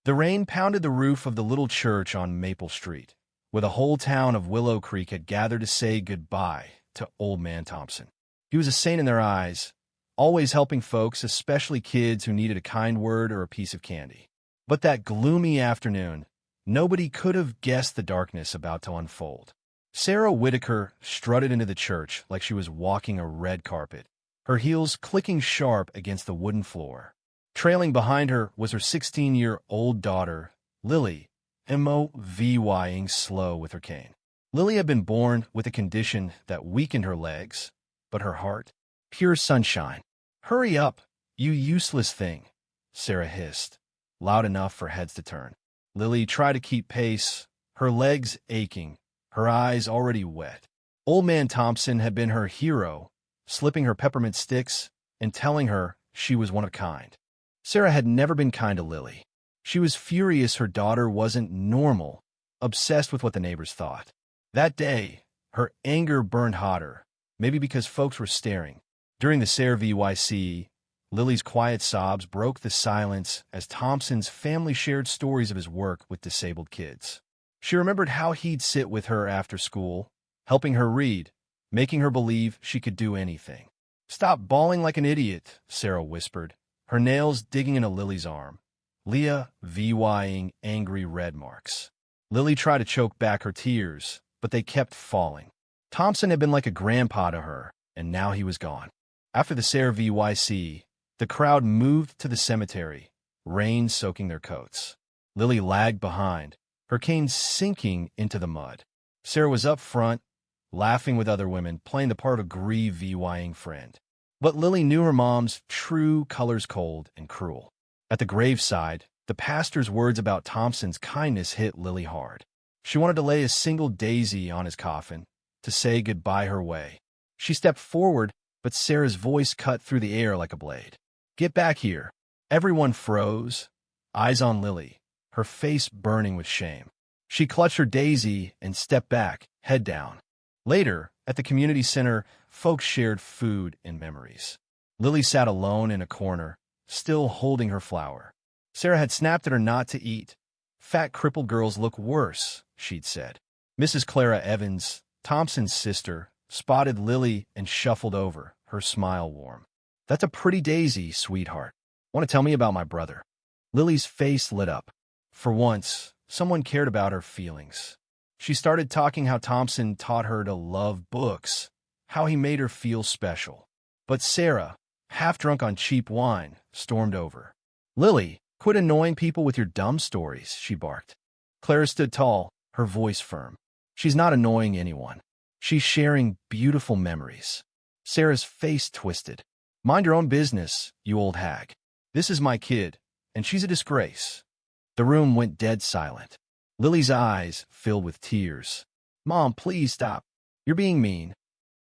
The rain pounded the roof of the little church on Maple Street, where the whole town of Willow Creek had gathered to say goodbye to Old Man Thompson. He was a saint in their eyes, always helping folks, especially kids who needed a kind word or a piece of candy. But that gloomy afternoon, nobody could have guessed the darkness about to unfold. Sarah Whitaker strutted into the church like she was walking a red carpet, her heels clicking sharp against the wooden floor. Trailing behind her was her 16-year-old daughter, Lily, moving slow with her cane. Lily had been born with a condition that weakened her legs, but her heart, pure sunshine. "Hurry up, you useless thing," Sarah hissed, loud enough for heads to turn. Lily tried to keep pace, her legs aching, her eyes already wet. Old Man Thompson had been her hero, slipping her peppermint sticks and telling her she was one of a kind. Sarah had never been kind to Lily. She was furious her daughter wasn't normal, obsessed with what the neighbors thought. That day, her anger burned hotter, maybe because folks were staring. During the Sarah VYC, Lily's quiet sobs broke the silence as Thompson's family shared stories of his work with disabled kids. She remembered how he'd sit with her after school, helping her read, making her believe she could do anything. "Stop bawling like an idiot," Sarah whispered, her nails digging into Lily's arm. Leah VYing angry red marks. Lily tried to choke back her tears, but they kept falling. Thompson had been like a grandpa to her, and now he was gone. After the Sarah VYC, the crowd moved to the cemetery, rain soaking their coats. Lily lagged behind, her cane sinking into the mud. Sarah was up front, laughing with other women, playing the part of a grieved VYing friend. But Lily knew her mom's true colors cold and cruel. At the graveside, the pastor's words about Thompson's kindness hit Lily hard. She wanted to lay a single daisy on his coffin, to say goodbye her way. She stepped forward, but Sarah's voice cut through the air like a blade. "Get back here." Everyone froze, eyes on Lily, her face burning with shame. She clutched her daisy and stepped back, head down. Later, at the community center, folks shared food and memories. Lily sat alone in a corner, still holding her flower. Sarah had snapped at her not to eat. "Fat crippled girls look worse," she'd said. Mrs. Clara Evans, Thompson's sister, spotted Lily and shuffled over, her smile warm. "That's a pretty daisy, sweetheart. Want to tell me about my brother?" Lily's face lit up. For once, someone cared about her feelings. She started talking how Thompson taught her to love books, how he made her feel special. But Sarah, half drunk on cheap wine, stormed over. "Lily, quit annoying people with your dumb stories," she barked. Clara stood tall, her voice firm. "She's not annoying anyone. She's sharing beautiful memories." Sarah's face twisted. "Mind your own business, you old hag. This is my kid, and she's a disgrace." The room went dead silent. Lily's eyes filled with tears. "Mom, please stop. You're being mean."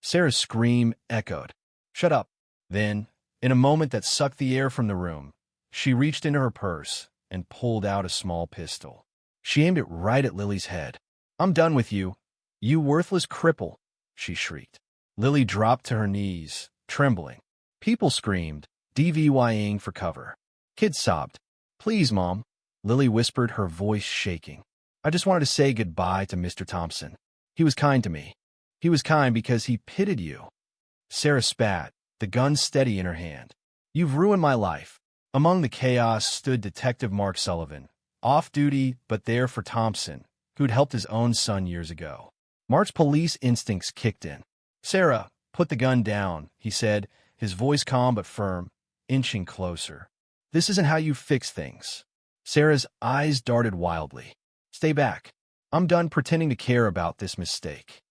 Sarah's scream echoed. "Shut up." Then, in a moment that sucked the air from the room, she reached into her purse and pulled out a small pistol. She aimed it right at Lily's head. "I'm done with you, you worthless cripple," she shrieked. Lily dropped to her knees, trembling. People screamed, DVYing for cover. Kids sobbed. "Please, Mom," Lily whispered, her voice shaking. "I just wanted to say goodbye to Mr. Thompson. He was kind to me. He was kind because he pitied you." Sarah spat, the gun steady in her hand. "You've ruined my life." Among the chaos stood Detective Mark Sullivan, off duty but there for Thompson, who'd helped his own son years ago. Mark's police instincts kicked in. "Sarah, put the gun down," he said, his voice calm but firm, inching closer. "This isn't how you fix things." Sarah's eyes darted wildly. "Stay back. I'm done pretending to care about this mistake."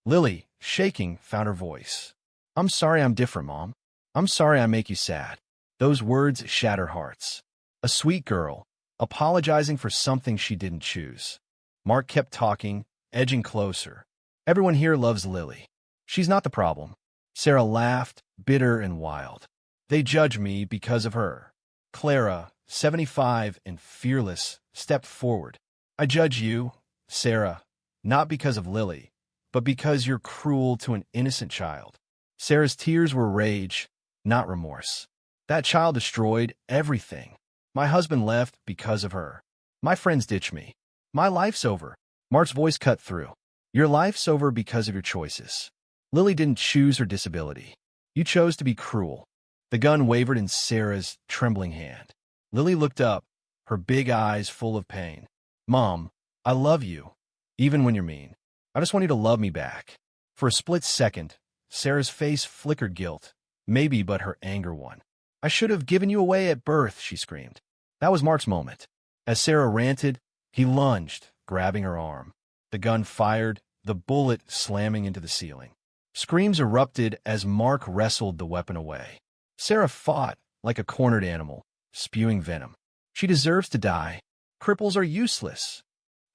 Lily, shaking, found her voice. "I'm sorry I'm different, Mom. I'm sorry I make you sad." Those words shattered hearts. A sweet girl, apologizing for something she didn't choose. Mark kept talking, edging closer. "Everyone here loves Lily. She's not the problem." Sarah laughed, bitter and wild. "They judge me because of her." Clara, 75 and fearless, stepped forward. "I judge you, Sarah, not because of Lily, but because you're cruel to an innocent child." Sarah's tears were rage, not remorse. "That child destroyed everything. My husband left because of her." My friends ditch me. My life's over. Mark's voice cut through. Your life's over because of your choices. Lily didn't choose her disability. You chose to be cruel. The gun wavered in Sarah's trembling hand. Lily looked up, her big eyes full of pain. Mom, I love you, even when you're mean. I just want you to love me back. For a split second, Sarah's face flickered guilt. Maybe, but her anger won. I should have given you away at birth, she screamed. That was Mark's moment. As Sarah ranted, he lunged, grabbing her arm. The gun fired, the bullet slamming into the ceiling. Screams erupted as Mark wrestled the weapon away. Sarah fought like a cornered animal, spewing venom. She deserves to die. Cripples are useless.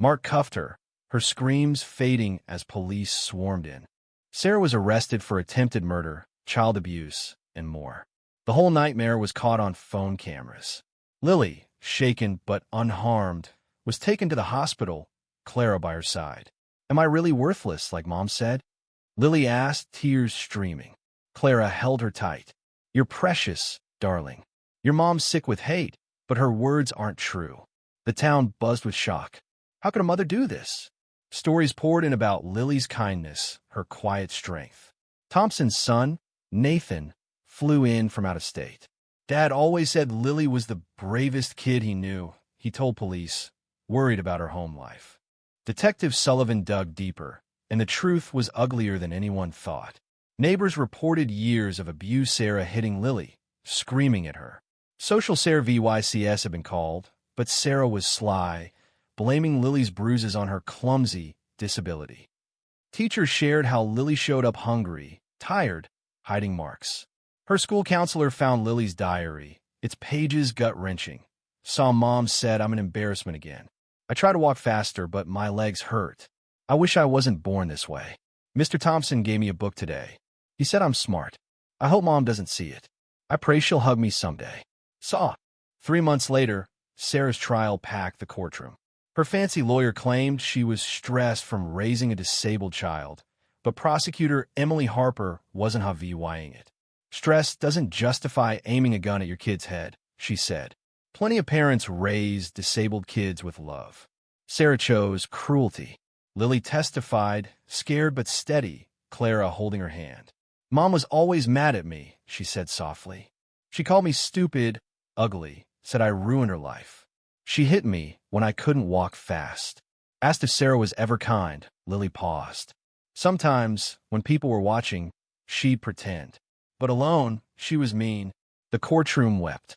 Mark cuffed her, her screams fading as police swarmed in. Sarah was arrested for attempted murder, child abuse, and more. The whole nightmare was caught on phone cameras. Lily, shaken but unharmed, was taken to the hospital, Clara by her side. Am I really worthless, like Mom said? Lily asked, tears streaming. Clara held her tight. You're precious, darling. Your mom's sick with hate, but her words aren't true. The town buzzed with shock. How could a mother do this? Stories poured in about Lily's kindness, her quiet strength. Thompson's son, Nathan, flew in from out of state. Dad always said Lily was the bravest kid he knew, he told police, worried about her home life. Detective Sullivan dug deeper, and the truth was uglier than anyone thought. Neighbors reported years of abuse, Sarah hitting Lily, screaming at her. Social Sarah VYCS had been called, but Sarah was sly, blaming Lily's bruises on her clumsy disability. Teachers shared how Lily showed up hungry, tired, hiding marks. Her school counselor found Lily's diary, its pages gut-wrenching. Saw Mom said, I'm an embarrassment again. I try to walk faster, but my legs hurt. I wish I wasn't born this way. Mr. Thompson gave me a book today. He said I'm smart. I hope Mom doesn't see it. I pray she'll hug me someday. Saw. 3 months later, Sarah's trial packed the courtroom. Her fancy lawyer claimed she was stressed from raising a disabled child, but prosecutor Emily Harper wasn't HOA-ing it. Stress doesn't justify aiming a gun at your kid's head, she said. Plenty of parents raise disabled kids with love. Sarah chose cruelty. Lily testified, scared but steady, Clara holding her hand. Mom was always mad at me, she said softly. She called me stupid, ugly, said I ruined her life. She hit me when I couldn't walk fast. Asked if Sarah was ever kind, Lily paused. Sometimes, when people were watching, she'd pretend. But alone, she was mean. The courtroom wept.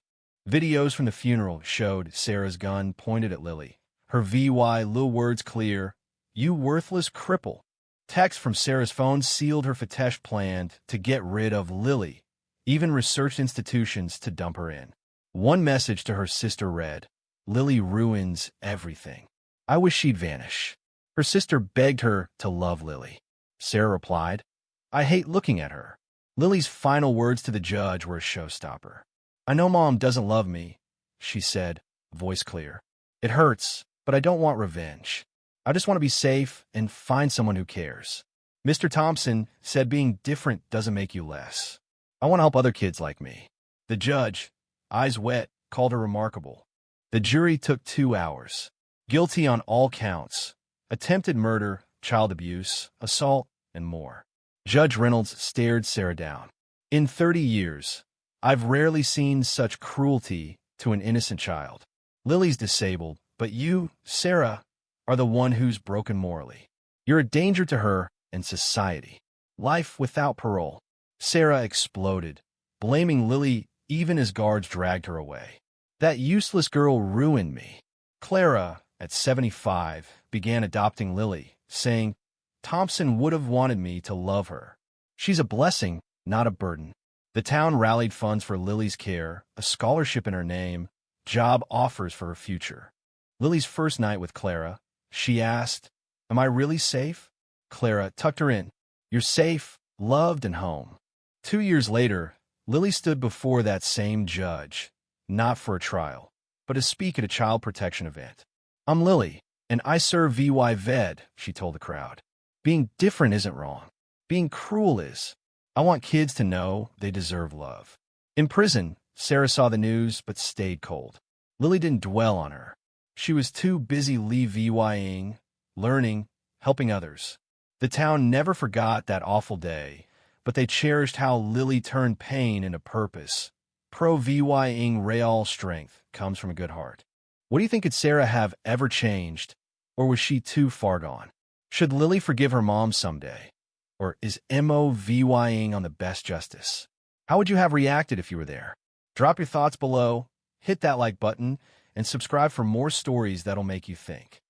Videos from the funeral showed Sarah's gun pointed at Lily. Her VY little words clear, you worthless cripple. Text from Sarah's phone sealed her fetish plan to get rid of Lily, even researched institutions to dump her in. One message to her sister read, Lily ruins everything. I wish she'd vanish. Her sister begged her to love Lily. Sarah replied, I hate looking at her. Lily's final words to the judge were a showstopper. I know Mom doesn't love me, she said, voice clear. It hurts, but I don't want revenge. I just want to be safe and find someone who cares. Mr. Thompson said being different doesn't make you less. I want to help other kids like me. The judge, eyes wet, called her remarkable. The jury took 2 hours. Guilty on all counts. Attempted murder, child abuse, assault, and more. Judge Reynolds stared Sarah down. In 30 years, I've rarely seen such cruelty to an innocent child. Lily's disabled, but you, Sarah, are the one who's broken morally. You're a danger to her and society. Life without parole. Sarah exploded, blaming Lily even as guards dragged her away. That useless girl ruined me. Clara, at 75, began adopting Lily, saying, Thompson would have wanted me to love her. She's a blessing, not a burden. The town rallied funds for Lily's care, a scholarship in her name, job offers for her future. Lily's first night with Clara, she asked, Am I really safe? Clara tucked her in. You're safe, loved, and home. 2 years later, Lily stood before that same judge, not for a trial, but to speak at a child protection event. I'm Lily, and I serve VY Ved, she told the crowd. Being different isn't wrong. Being cruel is. I want kids to know they deserve love. In prison, Sarah saw the news but stayed cold. Lily didn't dwell on her. She was too busy levying, learning, helping others. The town never forgot that awful day, but they cherished how Lily turned pain into purpose. Pro-vying real strength comes from a good heart. What do you think? Could Sarah have ever changed, or was she too far gone? Should Lily forgive her mom someday? Or is MOVYing on the best justice? How would you have reacted if you were there? Drop your thoughts below, hit that like button, and subscribe for more stories that'll make you think.